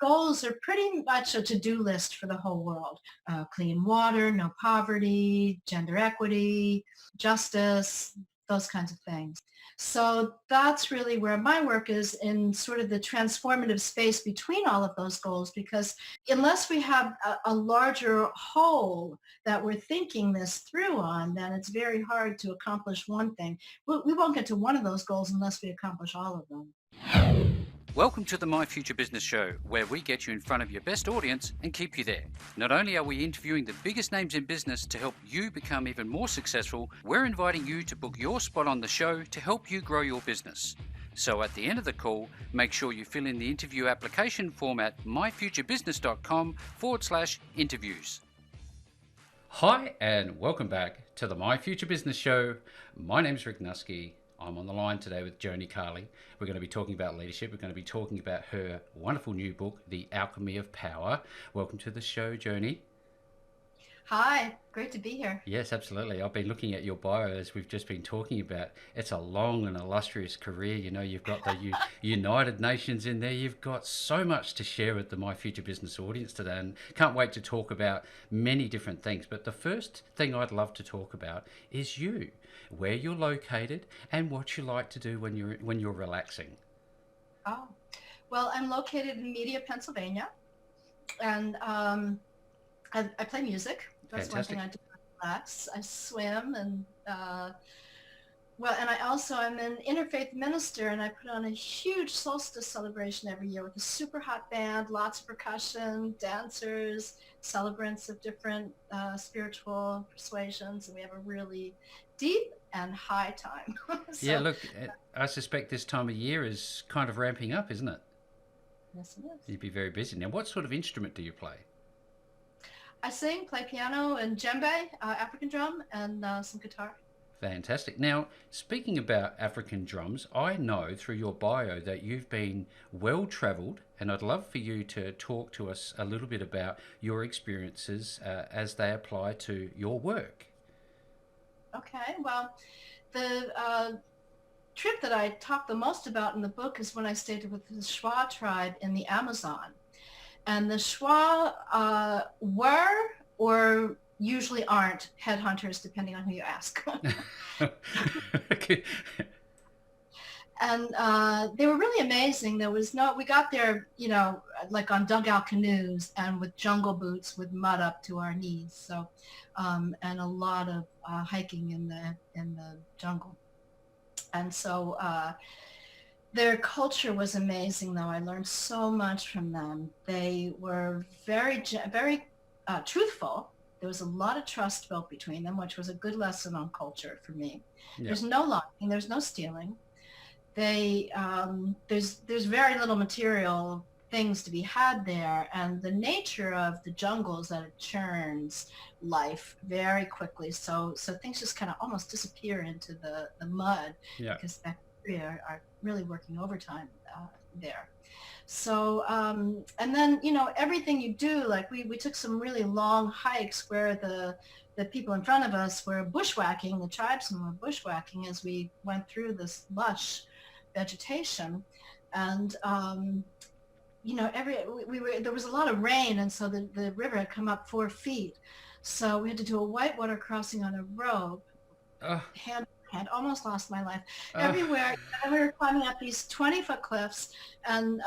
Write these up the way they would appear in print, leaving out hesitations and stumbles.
goals are pretty much a to-do list for the whole world. Clean water, no poverty, gender equity, justice, those kinds of things. So that's really where my work is, in sort of the transformative space between all of those goals, because unless we have a larger whole that we're thinking this through on, then it's very hard to accomplish one thing. We won't get to one of those goals unless we accomplish all of them. Welcome to the My Future Business Show, where we get you in front of your best audience and keep you there. Not only are we interviewing the biggest names in business to help you become even more successful, we're inviting you to book your spot on the show to help you grow your business. So at the end of the call, make sure you fill in the interview application form at myfuturebusiness.com/interviews. Hi, and welcome back to the My Future Business Show. My name's Rick Nuske. I'm on the line today with JONI CARLEY. We're going to be talking about leadership. We're going to be talking about her wonderful new book, The Alchemy of Power. Welcome to the show, JONI. Hi, great to be here. Yes, absolutely. I've been looking at your bio as we've just been talking about. It's a long and illustrious career. You know, you've got the United Nations in there. You've got so much to share with the My Future Business audience today, and can't wait to talk about many different things. But the first thing I'd love to talk about is you, where you're located and what you like to do when you're relaxing. Oh, well, I'm located in Media, Pennsylvania, and I play music. That's Fantastic. one thing I do to relax. I swim, and and I'm an interfaith minister, and I put on a huge solstice celebration every year with a super hot band, lots of percussion, dancers, celebrants of different spiritual persuasions, and we have a really deep and high time. Yeah, look, I suspect this time of year is kind of ramping up, isn't it? Yes, it is. You'd be very busy. Now, what sort of instrument do you play? I sing, play piano and djembe, African drum, and some guitar. Fantastic. Now, speaking about African drums, I know through your bio that you've been well-travelled, and I'd love for you to talk to us a little bit about your experiences as they apply to your work. Okay, well, the trip that I talk the most about in the book is when I stayed with the Shwa tribe in the Amazon. And the Shwa were or usually aren't headhunters, depending on who you ask. Okay. And they were really amazing. We got there, like on dugout canoes and with jungle boots with mud up to our knees. So, and a lot of hiking in the jungle. And so their culture was amazing, though. I learned so much from them. They were very truthful. There was a lot of trust built between them, which was a good lesson on culture for me. Yeah. There's no lying. There's no stealing. There's very little material things to be had there, and the nature of the jungle is that it churns life very quickly. So things just kind of almost disappear into the mud. Yeah. Because bacteria are really working overtime there. So and then everything you do, like we took some really long hikes where the people in front of us were bushwhacking, the tribesmen were bushwhacking as we went through this lush vegetation, and there was a lot of rain, and so the river had come up 4 feet, so we had to do a whitewater crossing on a rope. Had almost lost my life everywhere. And we were climbing up these 20-foot cliffs, and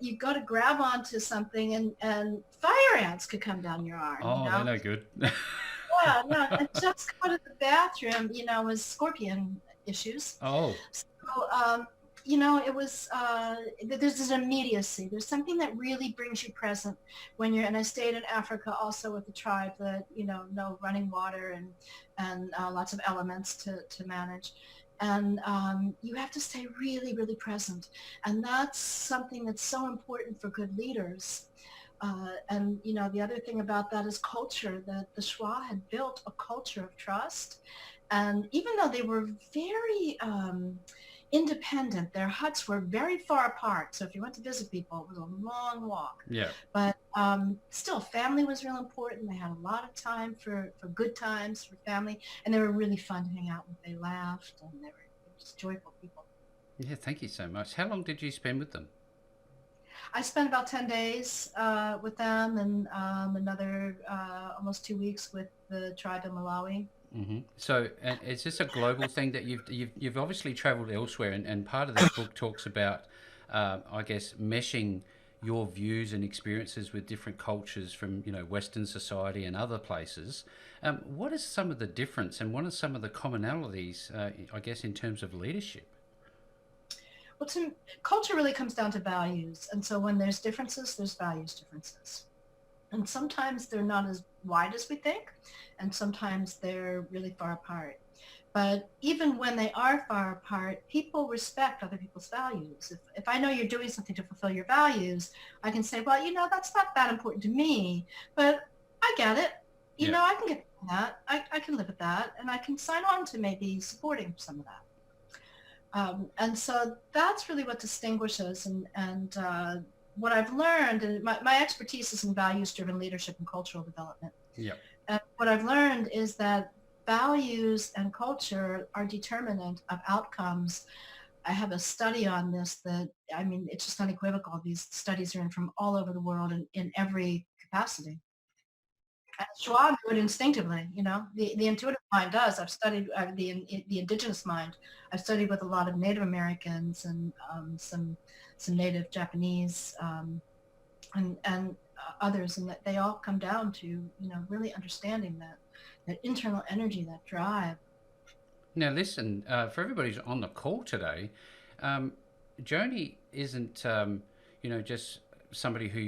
you go to grab onto something, and fire ants could come down your arm. Oh, they're no good. Yeah, no, and just go to the bathroom, was scorpion issues. Oh. So, it was, there's this immediacy. There's something that really brings you present when and I stayed in Africa also with the tribe that, no running water and lots of elements to manage. And you have to stay really, really present. And that's something that's so important for good leaders. And the other thing about that is culture, that the Shwa had built a culture of trust. And even though they were very independent, their huts were very far apart. So if you went to visit people, it was a long walk. Yeah. But still, family was real important. They had a lot of time for good times, for family. And they were really fun to hang out with. They laughed, and they were just joyful people. Yeah, thank you so much. How long did you spend with them? I spent about 10 days with them, and another almost 2 weeks with the tribe in Malawi. So, and is this a global thing that you've obviously travelled elsewhere, and part of this book talks about, I guess, meshing your views and experiences with different cultures from Western society and other places. What is some of the difference, and what are some of the commonalities, I guess, in terms of leadership? Well, culture really comes down to values, and so when there's differences, there's values differences. And sometimes they're not as wide as we think, and sometimes they're really far apart. But even when they are far apart, people respect other people's values. If I know you're doing something to fulfill your values, I can say, well, that's not that important to me, but I get it. Yeah. I can get that. I can live with that, and I can sign on to maybe supporting some of that. And so that's really what distinguishes, and what I've learned, and my expertise is in values-driven leadership and cultural development. Yeah. And what I've learned is that values and culture are determinant of outcomes. I have a study on this that, I mean, it's just unequivocal. These studies are in from all over the world in every capacity. And Schwab do it instinctively, the intuitive mind does. I've studied the indigenous mind. I've studied with a lot of Native Americans and some Native Japanese and others, and that they all come down to really understanding that internal energy, that drive. Now, listen, for everybody who's on the call today, Joni isn't, just somebody who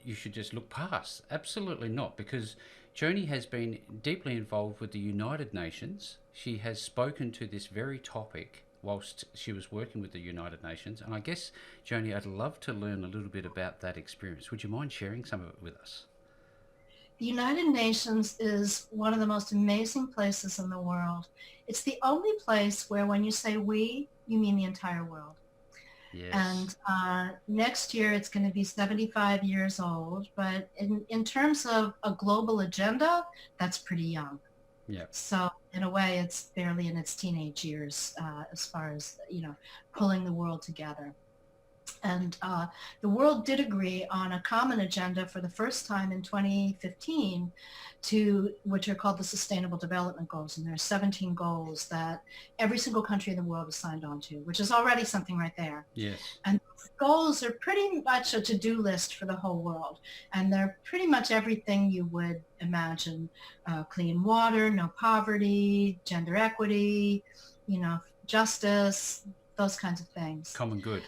you should just look past. Absolutely not, because Joni has been deeply involved with the United Nations. She has spoken to this very topic whilst she was working with the United Nations. And I guess, Joni, I'd love to learn a little bit about that experience. Would you mind sharing some of it with us? The United Nations is one of the most amazing places in the world. It's the only place where when you say we, you mean the entire world. Yes. And next year it's going to be 75 years old, but in terms of a global agenda, that's pretty young. Yeah. So in a way, it's barely in its teenage years as far as, pulling the world together. And the world did agree on a common agenda for the first time in 2015 which are called the Sustainable Development Goals. And there are 17 goals that every single country in the world is signed on to, which is already something right there. Yes. And goals are pretty much a to-do list for the whole world. And they're pretty much everything you would imagine: clean water, no poverty, gender equity, justice, those kinds of things. Common good.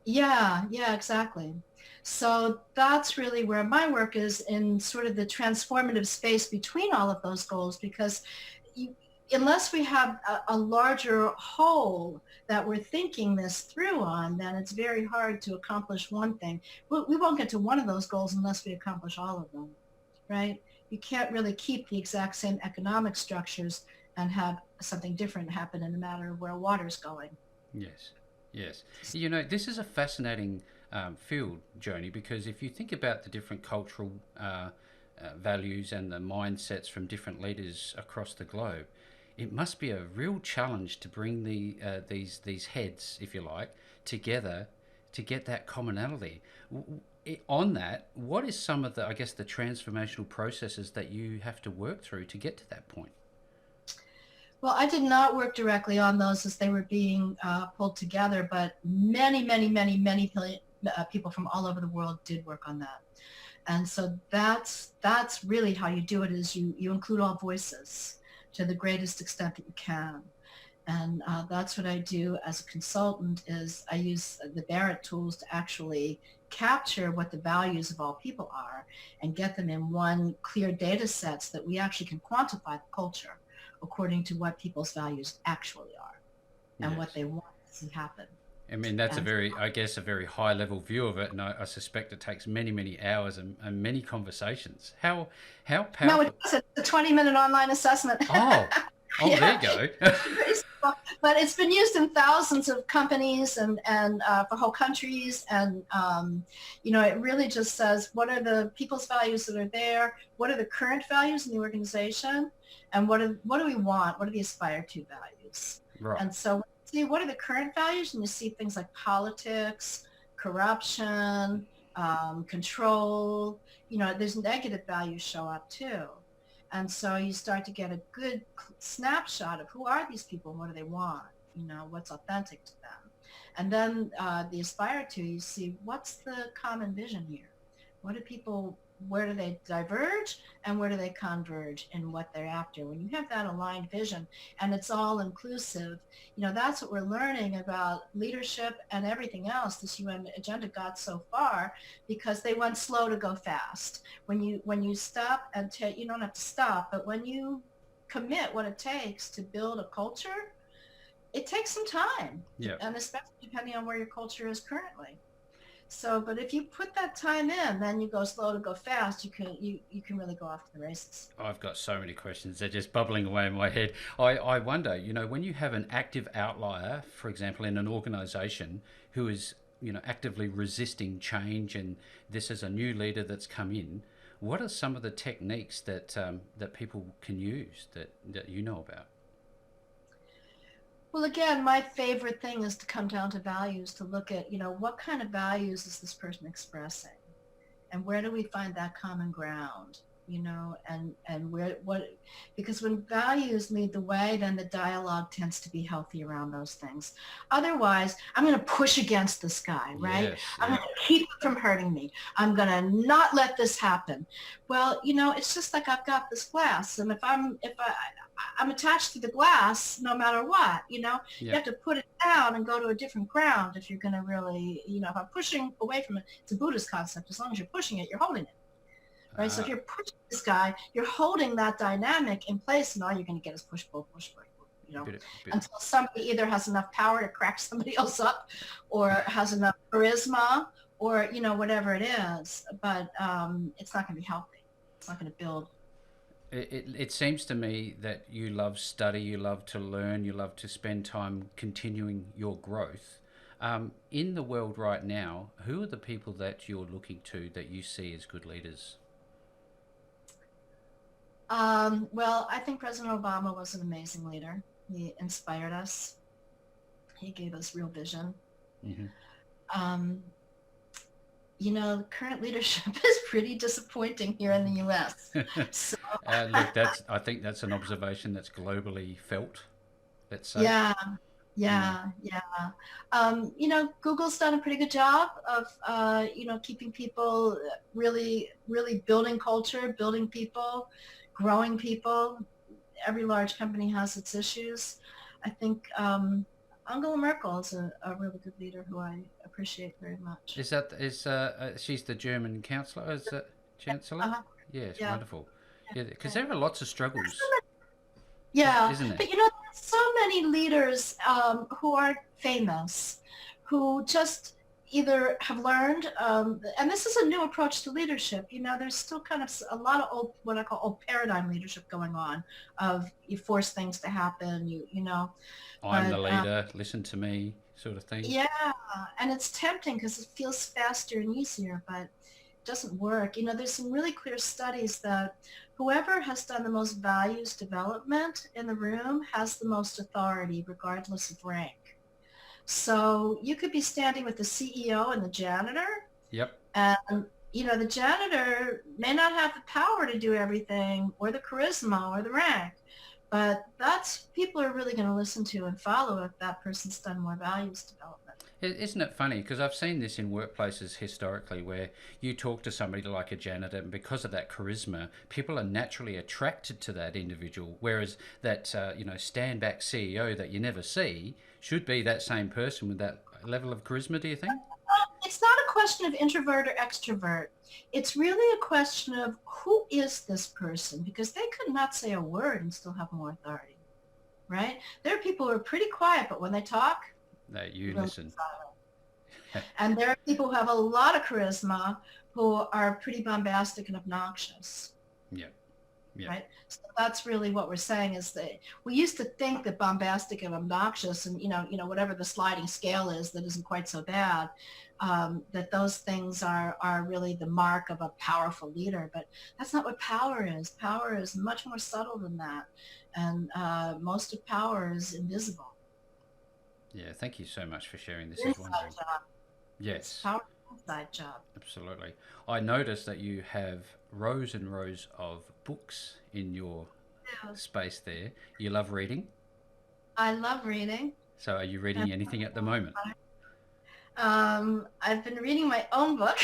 Yeah, exactly. So that's really where my work is, in sort of the transformative space between all of those goals, because unless we have a larger whole that we're thinking this through on, then it's very hard to accomplish one thing. We won't get to one of those goals unless we accomplish all of them, right? You can't really keep the exact same economic structures and have something different happen in the matter of where water's going. Yes. Yes. This is a fascinating field, Joni, because if you think about the different cultural values and the mindsets from different leaders across the globe, it must be a real challenge to bring these heads, if you like, together to get that commonality. On that, what is some of the, I guess, the transformational processes that you have to work through to get to that point? Well, I did not work directly on those as they were being pulled together, but many people from all over the world did work on that. And so that's really how you do it, is you include all voices to the greatest extent that you can. And that's what I do as a consultant, is I use the Barrett tools to actually capture what the values of all people are and get them in one clear data set so that we actually can quantify the culture according to what people's values actually are and Yes. what they want to see happen. I mean, that's a very high level view of it, and I suspect it takes many hours and many conversations. How powerful? No, it doesn't. It's a 20-minute online assessment. Oh, Yeah. There you go. But it's been used in thousands of companies and for whole countries. And, it really just says, what are the people's values that are there? What are the current values in the organization? And what do we want? What are the aspire to values? Right. And so see what are the current values, and you see things like politics, corruption, control, there's negative values show up too. And so you start to get a good snapshot of who are these people and what do they want, what's authentic to them. And then the aspire to, you see what's the common vision here? What do people, where do they diverge and where do they converge in what they're after? When you have that aligned vision and it's all inclusive, that's what we're learning about leadership and everything else this UN agenda got so far, because they went slow to go fast. When you stop and you don't have to stop, but when you commit what it takes to build a culture, it takes some time. Yeah. And especially depending on where your culture is currently. So, but if you put that time in, then you go slow to go fast. You can really go off to the races. I've got so many questions. They're just bubbling away in my head. I wonder, when you have an active outlier, for example, in an organization who is, actively resisting change, and this is a new leader that's come in, what are some of the techniques that that people can use that you know about? Well, again, my favorite thing is to come down to values, to look at, what kind of values is this person expressing? And where do we find that common ground? And because when values lead the way, then the dialogue tends to be healthy around those things. Otherwise, I'm going to push against this guy, right? Yes, I'm going to keep him from hurting me. I'm going to not let this happen. Well, it's just like I've got this glass, and if I'm attached to the glass no matter what, you have to put it down and go to a different ground if you're going to really, if I'm pushing away from it, it's a Buddhist concept. As long as you're pushing it, you're holding it, right? So if you're pushing this guy, you're holding that dynamic in place, and all you're going to get is push, pull, until somebody either has enough power to crack somebody else up, or has enough charisma, or, whatever it is. But it's not going to be healthy. It's not going to build. It seems to me that you love study, you love to learn, you love to spend time continuing your growth. In the world right now, who are the people that you're looking to that you see as good leaders? Well, I think President Obama was an amazing leader. He inspired us. He gave us real vision. Mm-hmm. Current leadership is pretty disappointing here in the U.S. So, look, I think that's an observation that's globally felt. Let's say. Yeah. Google's done a pretty good job of, keeping people really, really building culture, building people, growing people. Every large company has its issues. I think Angela Merkel is a really good leader who I appreciate very much. She's the German chancellor? Is that chancellor? Uh-huh. Yes, yeah. Wonderful. Yeah, because there are lots of struggles. Yeah, isn't it? But there's so many leaders who aren't famous, who just either have learned, and this is a new approach to leadership. There's still kind of a lot of old, what I call old paradigm leadership going on, of you force things to happen, I'm the leader, listen to me, sort of thing. Yeah, and it's tempting because it feels faster and easier, but it doesn't work. There's some really clear studies that whoever has done the most values development in the room has the most authority, regardless of rank. So you could be standing with the CEO and the janitor. Yep. And, the janitor may not have the power to do everything, or the charisma, or the rank. But that's people are really going to listen to and follow if that person's done more values development. Isn't it funny? Because I've seen this in workplaces historically, where you talk to somebody like a janitor, and because of that charisma, people are naturally attracted to that individual. Whereas that stand back CEO that you never see should be that same person with that level of charisma. Do you think? It's not a question of introvert or extrovert. It's really a question of who is this person, because they could not say a word and still have more authority, right? There are people who are pretty quiet, but when they talk, you really listen. And there are people who have a lot of charisma who are pretty bombastic and obnoxious. Yeah. Right. So that's really what we're saying, is that we used to think that bombastic and obnoxious and, whatever the sliding scale is that isn't quite so bad, that those things are really the mark of a powerful leader. But that's not what power is. Power is much more subtle than that. And most of power is invisible. Yeah. Thank you so much for sharing this. Is wonderful. It's a Yes, powerful side job. absolutely. I noticed that you have rows and rows of books in your Yeah. space there. You love reading. I love reading. So are you And, reading anything at the moment? I've been reading my own book.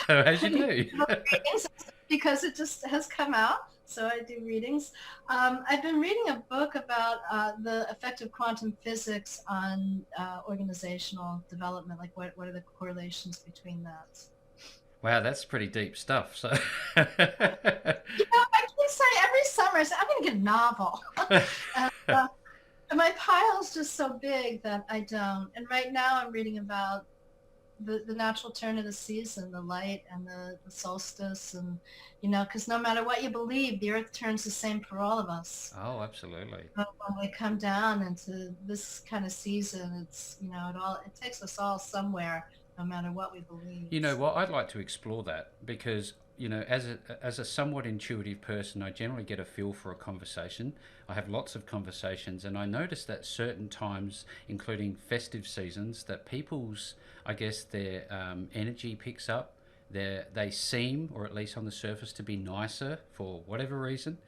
As you do. Readings because it just has come out. So I do readings. I've been reading a book about the effect of quantum physics on organizational development. Like what are the correlations between that? Wow, that's pretty deep stuff. So, I can say every summer, I say, I'm going to get a novel. and, my pile's just so big that I don't. And right now I'm reading about the natural turn of the season, the light and the solstice. And, because no matter what you believe, the earth turns the same for all of us. oh, absolutely. But when we come down into this kind of season, it's, it takes us all somewhere, no matter what we believe. You know what? I'd like to explore that because, as a somewhat intuitive person, I generally get a feel for a conversation. I have lots of conversations, and I notice that certain times, including festive seasons, that people's, I guess, their energy picks up. They seem, or at least on the surface, to be nicer for whatever reason.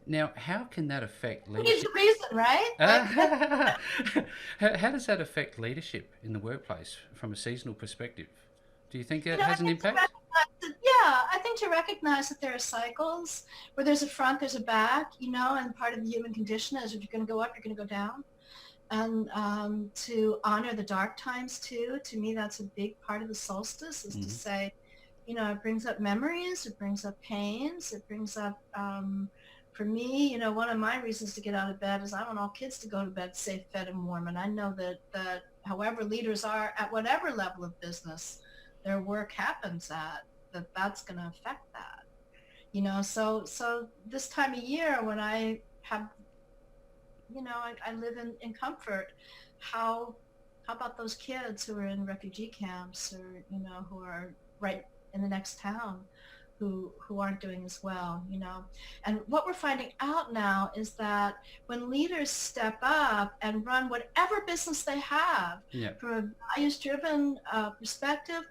Now, how can that affect Needs leadership? a reason, right? Like, How does that affect leadership in the workplace from a seasonal perspective? Do you think it I has an think impact? I think to recognize that there are cycles where there's a front, there's a back, and part of the human condition is if you're going to go up, you're going to go down. And to honor the dark times too, to me, that's a big part of the solstice is to Hmm. say, it brings up memories, it brings up pains, it brings up, for me, one of my reasons to get out of bed is I want all kids to go to bed safe, fed, and warm. And I know that however leaders are at whatever level of business their work happens at, that's going to affect that. So this time of year when I have, I live in comfort, how about those kids who are in refugee camps or, who are right in the next town who aren't doing as well, And what we're finding out now is that when leaders step up and run whatever business they have Yeah. from a values-driven perspective,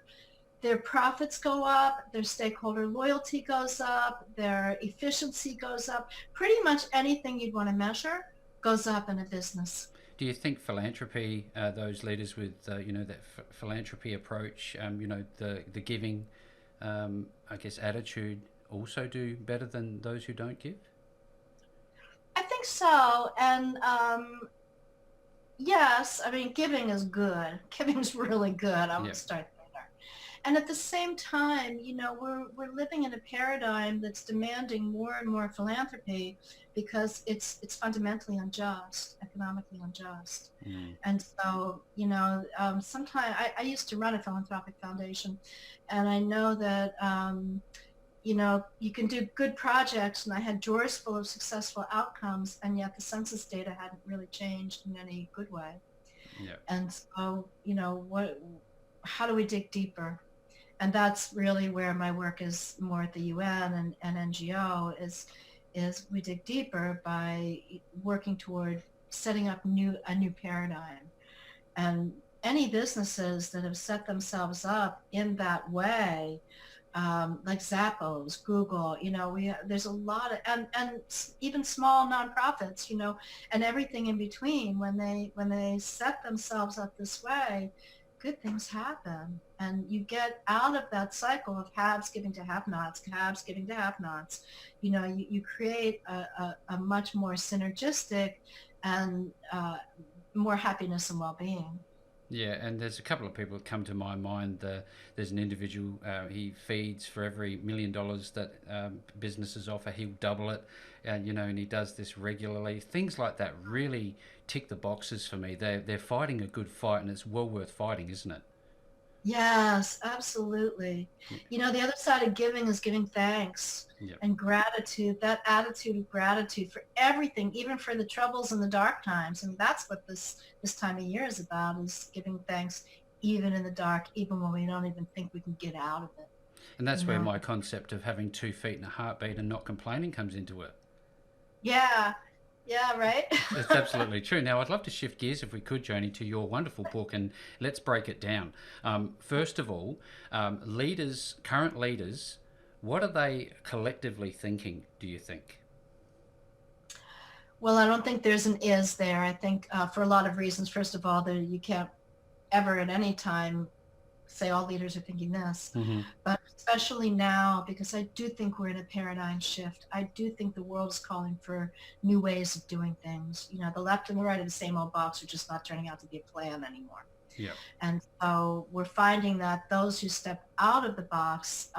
their profits go up, their stakeholder loyalty goes up, their efficiency goes up. Pretty much anything you'd want to measure goes up in a business. Do you think philanthropy, those leaders with, that philanthropy approach, the giving, I guess, attitude, also do better than those who don't give? I think so. And yes, I mean, giving is good. Giving is really good. I Yeah. would start there. And at the same time, we're living in a paradigm that's demanding more and more philanthropy because it's fundamentally unjust, economically unjust. Mm. And so, sometimes I used to run a philanthropic foundation, and I know that, you can do good projects, and I had drawers full of successful outcomes, and yet the census data hadn't really changed in any good way. Yeah. And so, how do we dig deeper? And that's really where my work is more at the UN and NGO is we dig deeper by working toward setting up a new paradigm. And any businesses that have set themselves up in that way, like Zappos, Google, there's a lot of, and even small nonprofits, and everything in between, when they set themselves up this way, good things happen. And you get out of that cycle of haves giving to have-nots, haves giving to have-nots. You create a much more synergistic and more happiness and well-being. Yeah, and there's a couple of people that come to my mind. There's an individual, he feeds for every $1 million that businesses offer, he'll double it. And, and he does this regularly. Things like that really tick the boxes for me. They're fighting a good fight, and it's well worth fighting, isn't it? Yes, absolutely. The other side of giving is giving thanks Yeah. and gratitude, that attitude of gratitude for everything, even for the troubles and the dark times. And that's what this time of year is about, is giving thanks even in the dark, even when we don't even think we can get out of it, And you that's where know? my concept of having 2 feet and a heartbeat and not complaining comes into it. Yeah. Yeah, right. It's absolutely true. Now, I'd love to shift gears, if we could, Joni, to your wonderful book, and let's break it down. First of all, leaders, current leaders, what are they collectively thinking, do you think? Well, I don't think there's an is there. I think for a lot of reasons. First of all, that you can't ever at any time say all leaders are thinking this, Hmm. but especially now, because I do think we're in a paradigm shift. I do think the world is calling for new ways of doing things. You know, the left and the right of the same old box are just not turning out to be a plan anymore. Yeah. And so we're finding that those who step out of the box,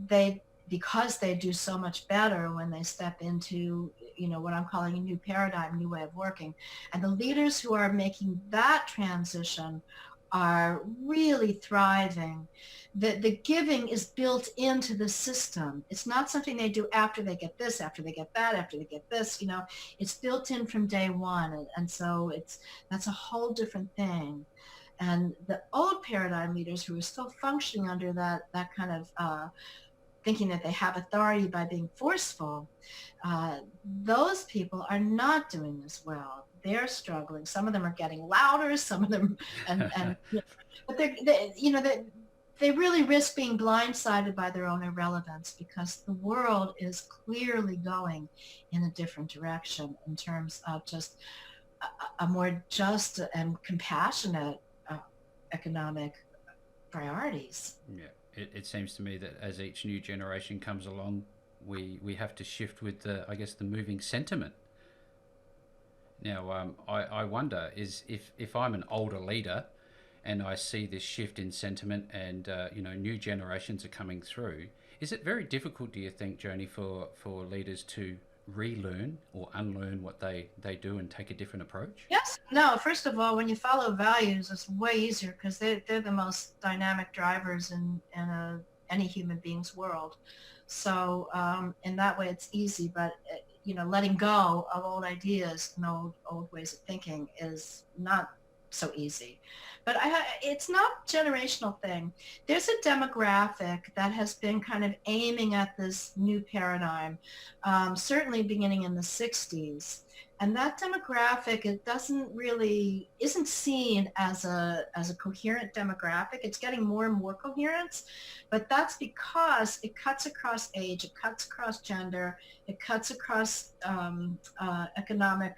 they because they do so much better when they step into, you know, what I'm calling a new paradigm, new way of working. And the leaders who are making that transition are really thriving. The giving is built into the system. It's not something they do after they get this, after they get that, after they get this, you know, it's built in from day one. And so that's a whole different thing. And the old paradigm leaders who are still functioning under that kind of thinking that they have authority by being forceful, those people are not doing as well. They're struggling. Some of them are getting louder. Some of them, and but they really risk being blindsided by their own irrelevance, because the world is clearly going in a different direction in terms of just a more just and compassionate economic priorities. Yeah. It seems to me that as each new generation comes along, we have to shift with the, I guess, the moving sentiment. Now, I wonder is if I'm an older leader and I see this shift in sentiment, and new generations are coming through, is it very difficult, do you think, Joni, for leaders to relearn or unlearn what they do and take a different approach? Yes. No, first of all, when you follow values, it's way easier, because they're the most dynamic drivers in any human being's world. So in that way, it's easy. But, letting go of old ideas and old ways of thinking is not so easy. But it's not a generational thing. There's a demographic that has been kind of aiming at this new paradigm, certainly beginning in the 60s. And that demographic, it isn't seen as a coherent demographic. It's getting more and more coherence, but that's because it cuts across age, it cuts across gender, it cuts across economic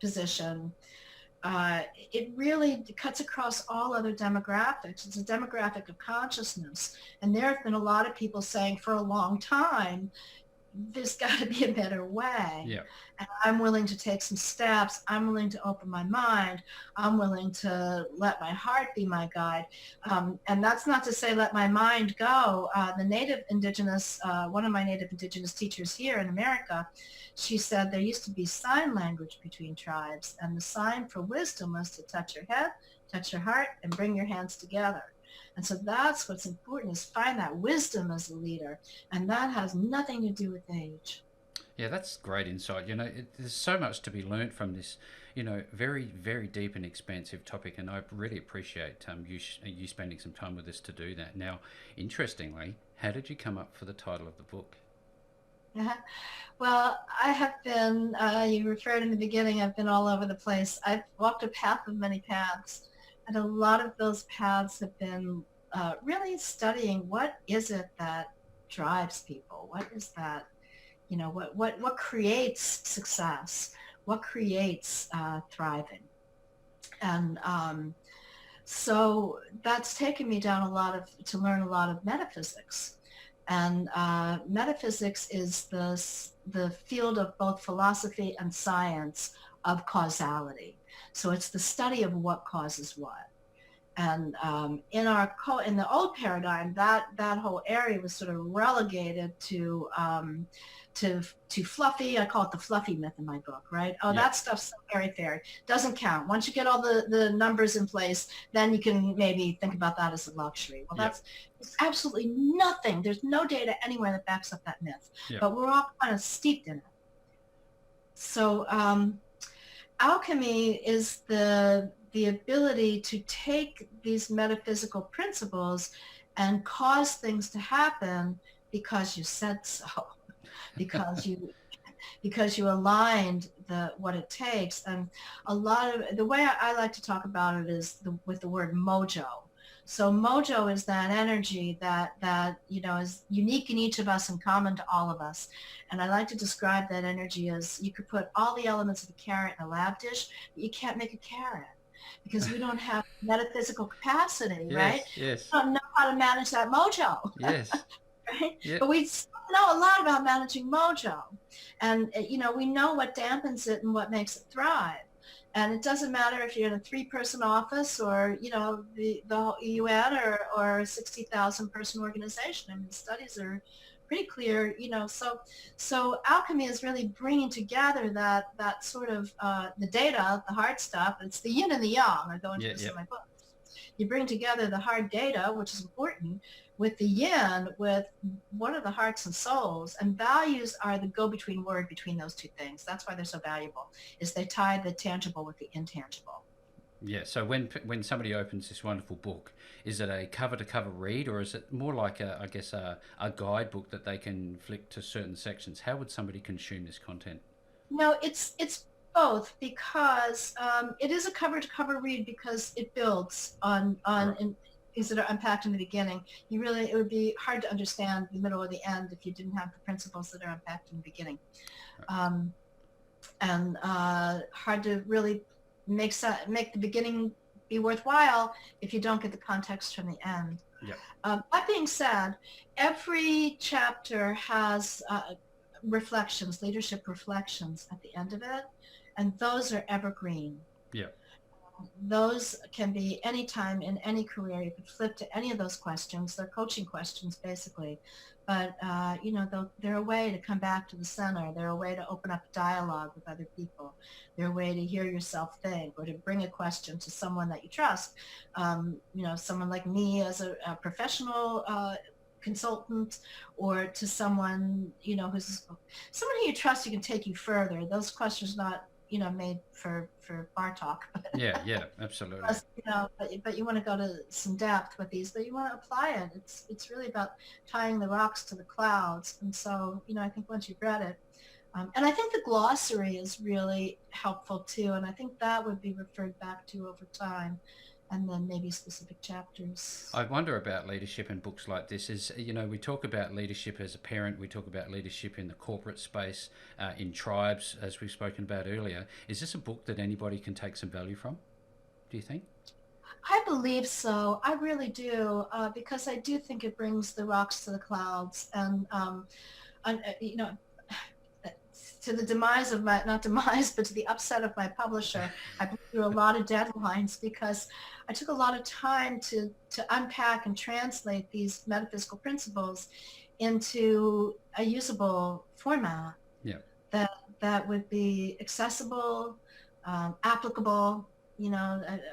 position. It really cuts across all other demographics. It's a demographic of consciousness. And there have been a lot of people saying for a long time, there's got to be a better way. Yeah. And I'm willing to take some steps. I'm willing to open my mind. I'm willing to let my heart be my guide. And that's not to say let my mind go. One of my native indigenous teachers here in America, she said there used to be sign language between tribes, and the sign for wisdom was to touch your head, touch your heart, and bring your hands together. And so that's what's important, is find that wisdom as a leader. And that has nothing to do with age. Yeah, that's great insight. There's so much to be learnt from this, very, very deep and expansive topic, and I really appreciate you spending some time with us to do that. Now, interestingly, how did you come up for the title of the book? Uh-huh. Well, I have been, you referred in the beginning, I've been all over the place. I've walked a path of many paths, and a lot of those paths have been really studying what is it that drives people? What is that? What creates success? What creates thriving? And so that's taken me down to learn a lot of metaphysics. And metaphysics is the field of both philosophy and science of causality. So it's the study of what causes what. And in the old paradigm, that whole area was sort of relegated to fluffy. I call it the fluffy myth in my book, right? Oh, Yeah. that stuff's so airy-fairy. Doesn't count. Once you get all the numbers in place, then you can maybe think about that as a luxury. Well, Yeah. It's absolutely nothing. There's no data anywhere that backs up that myth. Yeah. But we're all kind of steeped in it. So alchemy is the ability to take these metaphysical principles and cause things to happen because you said so, because because you aligned what it takes. And a lot of the way I like to talk about it is with the word mojo. So mojo is that energy that is unique in each of us and common to all of us. And I like to describe that energy as you could put all the elements of a carrot in a lab dish, but you can't make a carrot because we don't have metaphysical capacity, right? Yes, yes, We don't know how to manage that mojo. yes, Right? yeah, But we know a lot about managing mojo. And, we know what dampens it and what makes it thrive. And it doesn't matter if you're in a 3-person office or, the UN or a 60,000 person organization. I mean, the studies are pretty clear, so alchemy is really bringing together that sort of the data, the hard stuff. It's the yin and the yang. I go into yeah, this yeah. in my book. You bring together the hard data, which is important, with the yin, with what are the hearts and souls, and values are the go-between word between those two things. That's why they're so valuable, is they tie the tangible with the intangible. Yeah, so when somebody opens this wonderful book, is it a cover to cover read, or is it more like I guess a guidebook that they can flick to certain sections? How would somebody consume this content? No, it's both, because it is a cover to cover read because it builds on Right. things that are unpacked in the beginning. It would be hard to understand the middle or the end if you didn't have the principles that are unpacked in the beginning. Right. And hard to really make the beginning be worthwhile if you don't get the context from the end. Yeah. That being said, every chapter has reflections, leadership reflections at the end of it, and those are evergreen. Yeah. Those can be anytime in any career. You could flip to any of those questions. They're coaching questions, basically. But, they're a way to come back to the center. They're a way to open up dialogue with other people. They're a way to hear yourself think, or to bring a question to someone that you trust. Someone like me as a professional consultant, or to someone, who's someone who you trust, who can take you further. Those questions are not, made for bar talk. Yeah, yeah, absolutely. But you want to go to some depth with these, but you want to apply it. It's really about tying the rocks to the clouds. And so, I think once you've read it, and I think the glossary is really helpful too. And I think that would be referred back to over time, and then maybe specific chapters. I wonder about leadership in books like this. We talk about leadership as a parent, we talk about leadership in the corporate space, in tribes, as we've spoken about earlier. Is this a book that anybody can take some value from, do you think? I believe so. I really do, because I do think it brings the rocks to the clouds, and to the demise of not demise, but to the upset of my publisher. I blew through a lot of deadlines because I took a lot of time to unpack and translate these metaphysical principles into a usable format. Yeah. That would be accessible, applicable,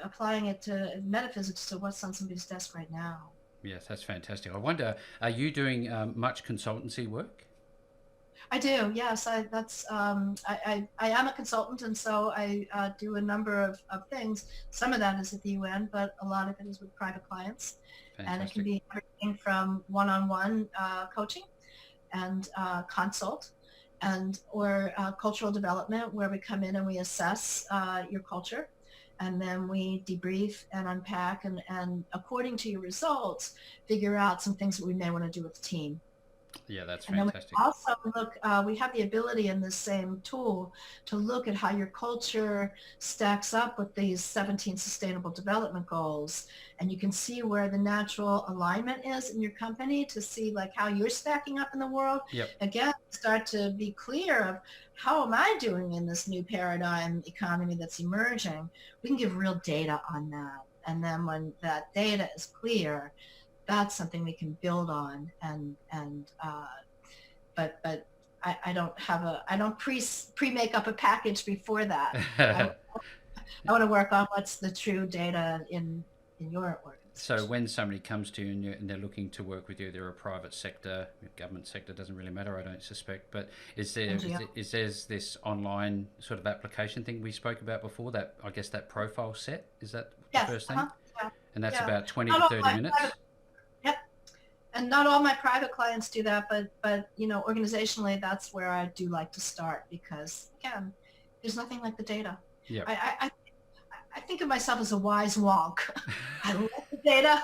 applying it to metaphysics to what's on somebody's desk right now. Yes, that's fantastic. I wonder, are you doing much consultancy work? I do, yes. I am a consultant, and so I do a number of things. Some of that is at the UN, but a lot of it is with private clients. And it can Fantastic. be everything from one-on-one coaching and consult, or cultural development, where we come in and we assess your culture, and then we debrief and unpack, and according to your results, figure out some things that we may want to do with the team. Yeah, that's And then we fantastic. also look, we have the ability in this same tool to look at how your culture stacks up with these 17 sustainable development goals. And you can see where the natural alignment is in your company, to see like how you're stacking up in the world. Yep. Again, start to be clear of how am I doing in this new paradigm economy that's emerging. We can give real data on that. And then when that data is clear, that's something we can build on, but I don't pre-make up a package before that. I want to work on what's the true data in your So organization. when somebody comes to you and they're looking to work with you, they're a private sector, government sector, doesn't really matter, I don't suspect. But NGO. is there this online sort of application thing we spoke about before? That, I guess, that profile set, is that the Yes. first thing? Yeah. And that's Yeah. about 20 Not to all 30 minutes. Yep. And not all my private clients do that, but organizationally, that's where I do like to start, because again, there's nothing like the data. Yeah. I think of myself as a wise wonk. I like the data,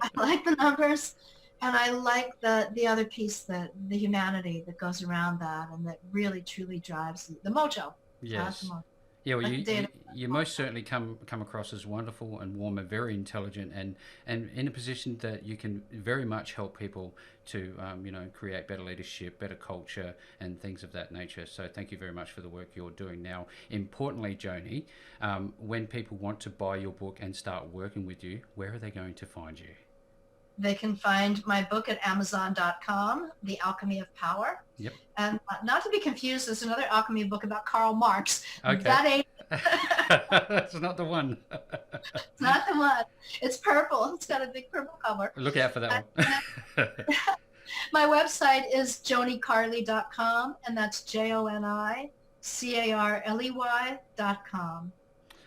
I like the numbers, and I like the other piece, that the humanity that goes around that, and that really truly drives the mojo. Yes. The mojo. Yeah, well, Like the data. you most certainly come across as wonderful and warm and very intelligent, and in a position that you can very much help people to create better leadership, better culture, and things of that nature. So thank you very much for the work you're doing now. Importantly, Joni, when people want to buy your book and start working with you, where are they going to find you? They can find my book at Amazon.com, The Alchemy of Power. Yep. And not to be confused, there's another alchemy book about Karl Marx. Okay. That ain't. That's not the one. It's not the one. It's purple. It's got a big purple cover. Look out for that one. My website is jonicarley.com, and that's JONICARLEY.com.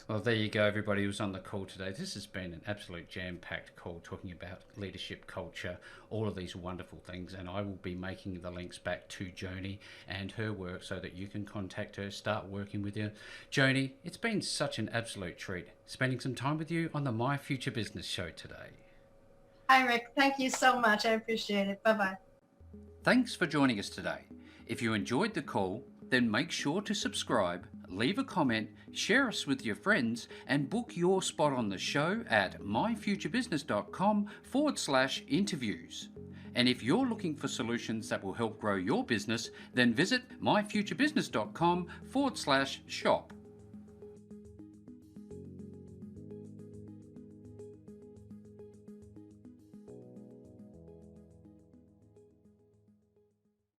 Well, there you go, everybody who's on the call today. This has been an absolute jam-packed call talking about leadership, culture, all of these wonderful things. And I will be making the links back to Joni and her work so that you can contact her, start working with you. Joni, it's been such an absolute treat spending some time with you on the My Future Business show today. Hi, Rick. Thank you so much. I appreciate it. Bye-bye. Thanks for joining us today. If you enjoyed the call, then make sure to subscribe, leave a comment, share us with your friends, and book your spot on the show at myfuturebusiness.com/interviews. And if you're looking for solutions that will help grow your business, then visit myfuturebusiness.com/shop.